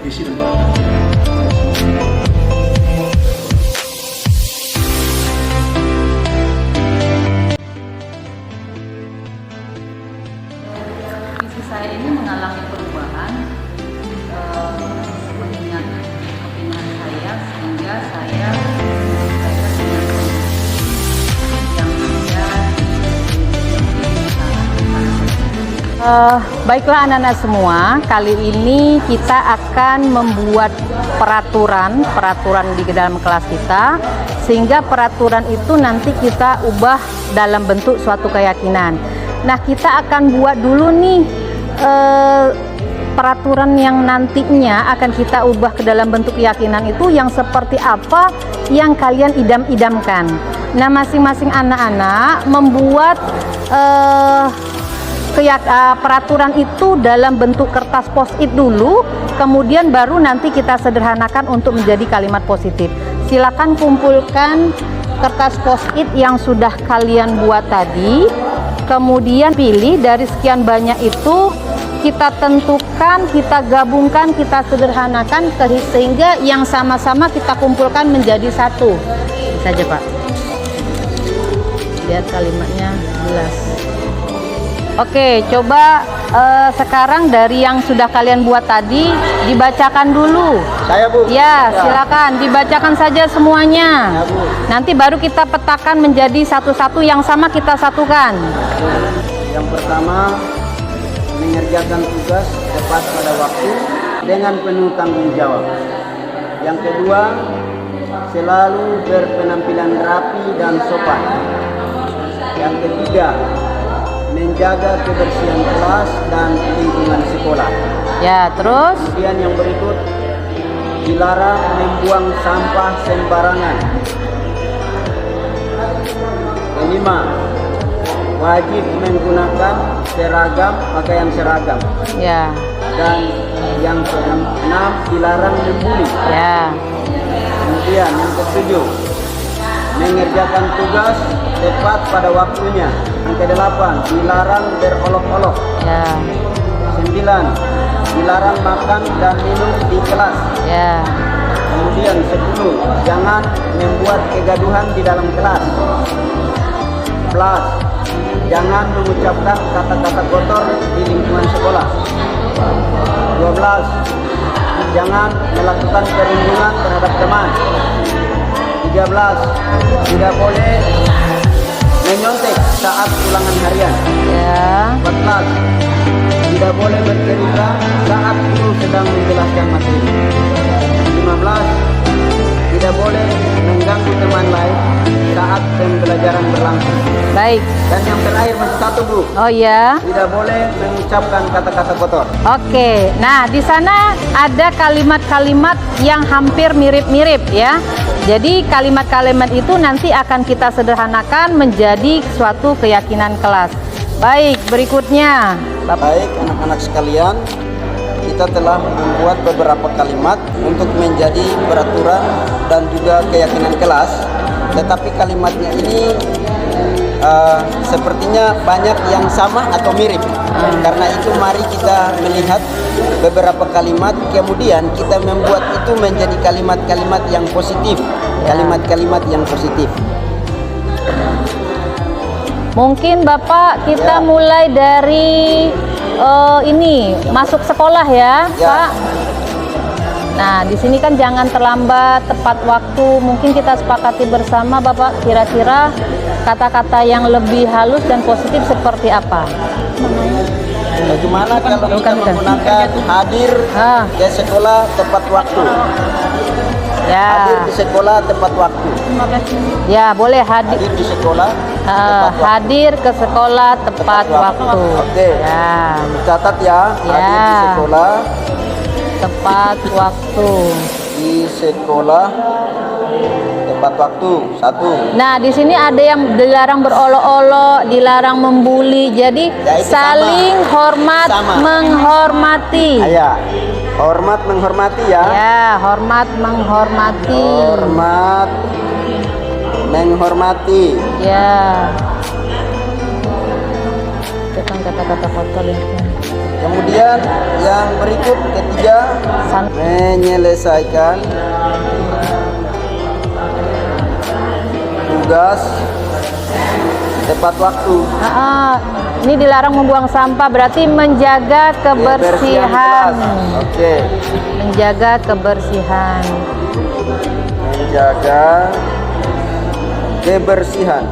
isi dan bahan. Visi saya ini mengalami perubahan mengingat kepinginan saya sehingga saya menyesuaikan dengan kondisi yang ada. Baiklah anak-anak semua, kali ini kita akan membuat peraturan di dalam kelas kita, sehingga peraturan itu nanti kita ubah dalam bentuk suatu keyakinan. Nah, kita akan buat dulu nih peraturan yang nantinya akan kita ubah ke dalam bentuk keyakinan itu yang seperti apa yang kalian idam-idamkan. Nah, masing-masing anak-anak membuat peraturan itu dalam bentuk kertas post-it dulu, kemudian baru nanti kita sederhanakan untuk menjadi kalimat positif. Silakan kumpulkan kertas post-it yang sudah kalian buat tadi, kemudian pilih dari sekian banyak itu, kita tentukan, kita gabungkan, kita sederhanakan sehingga yang sama-sama kita kumpulkan menjadi satu. Bisa aja Pak, lihat kalimatnya jelas. Oke, coba sekarang dari yang sudah kalian buat tadi dibacakan dulu. Saya Bu. Ya, silakan dibacakan saja semuanya. Ya, Bu. Nanti baru kita petakan menjadi satu-satu yang sama kita satukan. Yang pertama, mengerjakan tugas tepat pada waktu dengan penuh tanggung jawab. Yang kedua, selalu berpenampilan rapi dan sopan. Yang ketiga, menjaga kebersihan kelas dan lingkungan sekolah. Ya, terus? Kemudian yang berikut, dilarang membuang sampah sembarangan. Kelima, wajib menggunakan pakaian seragam. Ya. Dan yang keenam, dilarang membuli. Ya. Kemudian yang ketujuh, mengerjakan tugas tepat pada waktunya. Yang kedelapan, dilarang berolok-olok. Ya. 9, dilarang makan dan minum di kelas. Ya. Kemudian 10, jangan membuat kegaduhan di dalam kelas. 11, jangan mengucapkan kata-kata kotor di lingkungan sekolah. 12, jangan melakukan perundungan terhadap teman. 13, tidak boleh menyontek saat ulangan harian. Ya. 14, tidak boleh bercerita saat guru sedang menjelaskan materi. 15, tidak boleh mengganggu teman lain saat pembelajaran berlangsung. Baik. Dan yang terakhir masih satu Bu. Oh ya. Tidak boleh mengucapkan kata-kata kotor. Oke. Nah, di sana ada kalimat-kalimat yang hampir mirip-mirip ya. Jadi kalimat-kalimat itu nanti akan kita sederhanakan menjadi suatu keyakinan kelas. Baik, berikutnya. Baik anak-anak sekalian, kita telah membuat beberapa kalimat untuk menjadi peraturan dan juga keyakinan kelas. Tetapi kalimatnya ini sepertinya banyak yang sama atau mirip. Karena itu mari kita melihat beberapa kalimat, kemudian kita membuat itu menjadi kalimat-kalimat yang positif. Kalimat-kalimat yang positif. Mungkin Bapak kita mulai dari ini masuk sekolah ya, Pak. Nah, di sini kan jangan terlambat, tepat waktu. Mungkin kita sepakati bersama Bapak, kira-kira kata-kata yang lebih halus dan positif seperti apa? Bagaimana kalau kita menggunakan hadir ke sekolah tepat waktu? Ya. Hadir di sekolah tepat waktu. Ya, boleh hadir di sekolah. Hadir ke sekolah tepat waktu. Oke. Ya. Catat ya. Hadir di sekolah tepat waktu. Di sekolah tepat waktu. 1. Nah, di sini ada yang dilarang berolok-olok, dilarang membuli. Jadi saling hormat, menghormati. Ya. Hormat menghormati ya. Ya, hormat menghormati. Hormat menghormati. Ya. Itu kan kata-kata kotor ya. Kemudian yang berikut ketiga, menyelesaikan tugas tepat waktu. Ini dilarang membuang sampah, berarti menjaga kebersihan. Oke. Menjaga kebersihan. Menjaga kebersihan.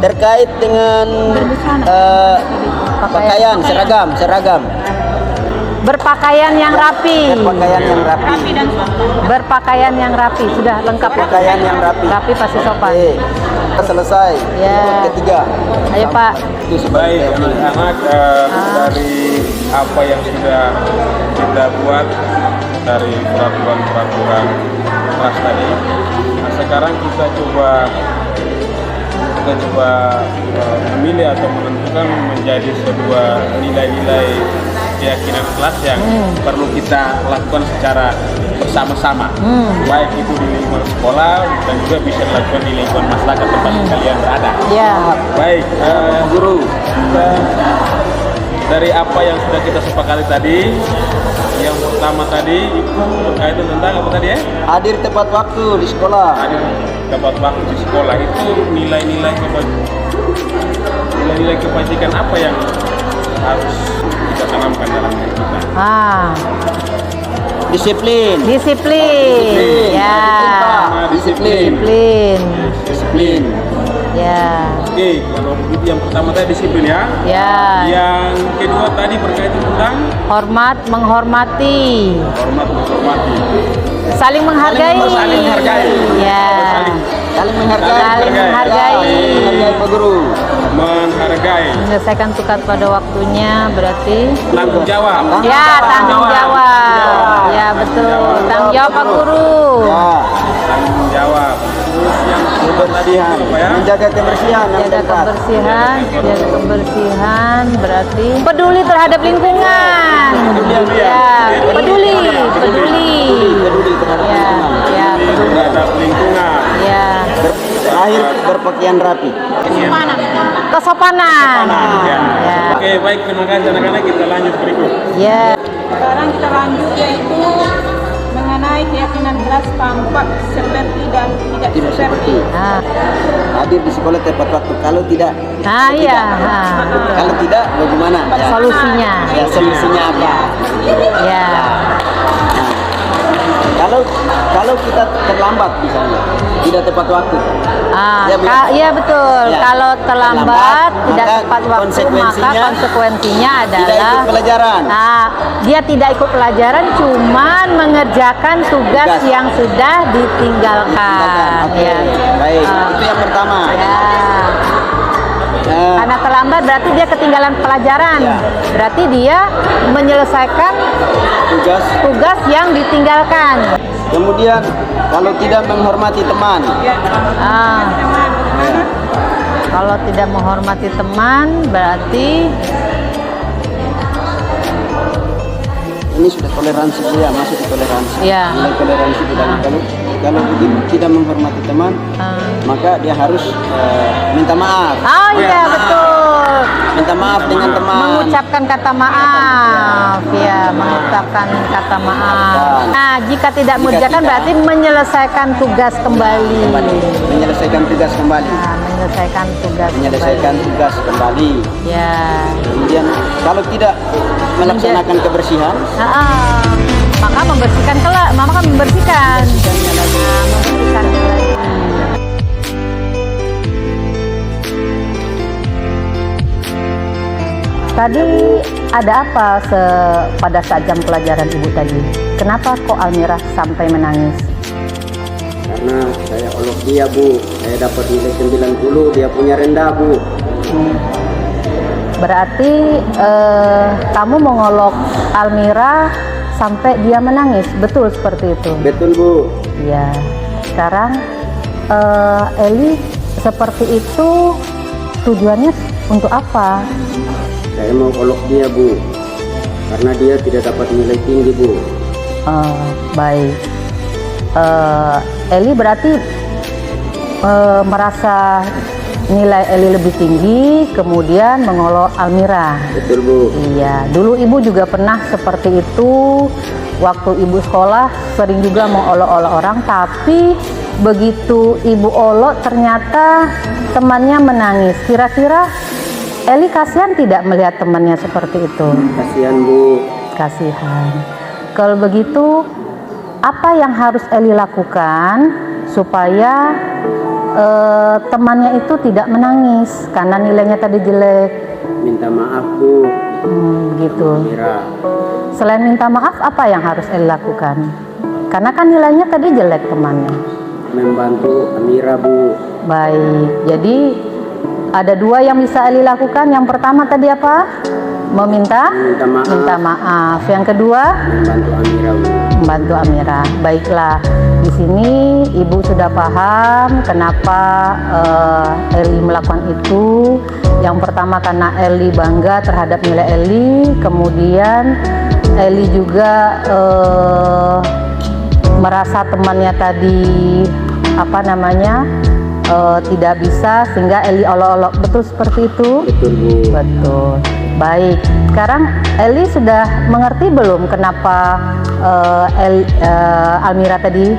Terkait dengan pakaian, seragam. Berpakaian yang rapi. Berpakaian yang rapi. Berpakaian yang rapi. Sudah lengkap. Pakaian yang rapi. Rapi pasti sopan. Oke. Selesai. Ya. Ketiga. Ayo Pak. Itu sebagai Baik anak-anak, dari apa yang sudah kita buat dari peraturan kelas tadi, nah, sekarang kita coba memilih atau menentukan menjadi sebuah nilai-nilai keyakinan kelas yang perlu kita lakukan secara bersama-sama, baik itu di lingkungan sekolah dan juga bisa dilakukan di lingkungan masyarakat tempat kalian berada. Ya. Baik, guru. dari apa yang sudah kita sepakati tadi, yang pertama tadi itu berkaitan tentang apa tadi ya? Hadir tepat waktu di sekolah. Hadir tepat waktu di sekolah, itu nilai-nilai kebajikan apa yang harus kita tanamkan dalam diri kita? Disiplin. Disiplin. Ya. Disiplin. Disiplin. Ya. Oke, kalau begitu yang pertama tadi disiplin ya. Ya. Yang kedua tadi berkaitan tentang Menghormati. menghormati. Saling menghargai. Saling menghargai. Ya. Saling menghargai. Saling menghargai. Menghargai Pak Guru. Menghargai. Menyelesaikan tugas pada waktunya berarti Tanggung jawab. ya tanggung jawab. Ya betul. Tanggung jawab Pak Guru. Ya. Tanggung jawab. Terus yang Kebersihan. apa ya? Menjaga kebersihan. yang Jaga keempat. kebersihan berarti peduli terhadap lingkungan. Ya, peduli terhadap Ya, lingkungan. ya, peduli. Terhadap lingkungan. Ya. Terakhir berpakaian rapi. Kesopanan. Ya. Ya. Oke, baik, terima kasih anak-anak, kita lanjut berikut. Ya. Sekarang kita lanjut yaitu mengenai keyakinan kelas tampak seperti dan tidak Tidak seperti. seperti hadir di sekolah tepat waktu. Kalau tidak, Iya. Betul. kalau tidak bagaimana? Ya. Solusinya. Ya, solusinya apa? Ya. Kalau kita terlambat misalnya, tidak tepat waktu. Iya betul. Ya. Kalau terlambat, tidak maka tepat waktu, maka konsekuensinya tidak adalah ikut pelajaran. dia tidak ikut pelajaran, cuman mengerjakan tugas Tugas. yang sudah ditinggalkan. Oke. Ya. Baik, itu yang pertama. Ya. Karena terlambat berarti dia ketinggalan pelajaran. Ya. Berarti dia menyelesaikan tugas yang ditinggalkan. Kemudian kalau tidak menghormati teman, Kalau tidak menghormati teman berarti ini sudah toleransi ya, masuk di toleransi. Ya. Nilai toleransi kita. Kalau begitu tidak menghormati teman, maka dia harus minta maaf. Iya betul. Minta maaf dengan teman. Mengucapkan kata maaf, ya, mengucapkan kata maaf. Nah, jika tidak mengerjakan berarti menyelesaikan tugas kembali. Menyelesaikan tugas kembali. Nah, menyelesaikan tugas kembali. Ya. Kemudian kalau tidak melaksanakan kebersihan, maka membersihkan maka membersihkan. Tadi ada apa pada saat jam pelajaran Ibu tadi? Kenapa kok Almirah sampai menangis? karena saya olok dia Bu, saya dapat nilai 90, dia punya rendah Bu. Berarti kamu mengolok Almirah sampai dia menangis, betul seperti itu? Betul Bu. Ya. Sekarang Eli seperti itu tujuannya untuk apa? Saya mau olok dia Bu, karena dia tidak dapat nilai tinggi Bu. Baik. Eli berarti merasa nilai Eli lebih tinggi, kemudian mengolok Almira. Betul Bu. Iya, dulu ibu juga pernah seperti itu. Waktu ibu sekolah sering juga mengolok-olok orang, tapi begitu ibu olok ternyata temannya menangis. Kira-kira Eli kasihan tidak melihat temannya seperti itu? Kasihan Bu. Kasihan. Kalau begitu, apa yang harus Eli lakukan supaya temannya itu tidak menangis karena nilainya tadi jelek? Minta maaf Bu. Gitu. Mira. Selain minta maaf, apa yang harus Eli lakukan? Karena kan nilainya tadi jelek temannya. Membantu Amira Bu. Baik, jadi ada dua yang bisa Eli lakukan. Yang pertama tadi apa? Meminta Minta maaf. minta maaf. Yang kedua, Membantu Amira Bu. membantu Amira. Baiklah, di sini ibu sudah paham kenapa Eli melakukan itu. Yang pertama karena Eli bangga terhadap nilai Eli, kemudian Eli juga merasa temannya tadi tidak bisa, sehingga Eli olok-olok. Betul seperti itu? Betul Bu. Betul. Baik, sekarang Eli sudah mengerti belum kenapa Almira tadi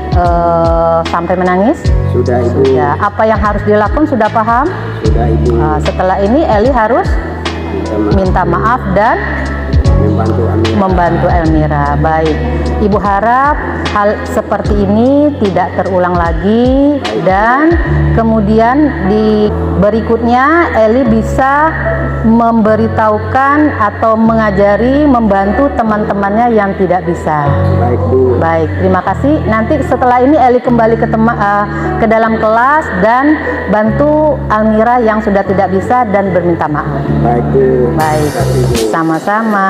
sampai menangis? Sudah Ibu. Ya, apa yang harus dilakukan sudah paham? Sudah Ibu. Setelah ini Eli harus minta maaf dan Membantu Amira. membantu Almira. Baik, Ibu harap hal seperti ini tidak terulang lagi, dan kemudian di berikutnya Eli bisa memberitahukan atau mengajari, membantu teman-temannya yang tidak bisa. Baik Bu. Baik, terima kasih. Nanti setelah ini Eli kembali ke dalam kelas dan bantu Almira yang sudah tidak bisa dan berminta maaf. Baik Bu. Baik, Terima kasih, Bu. sama-sama.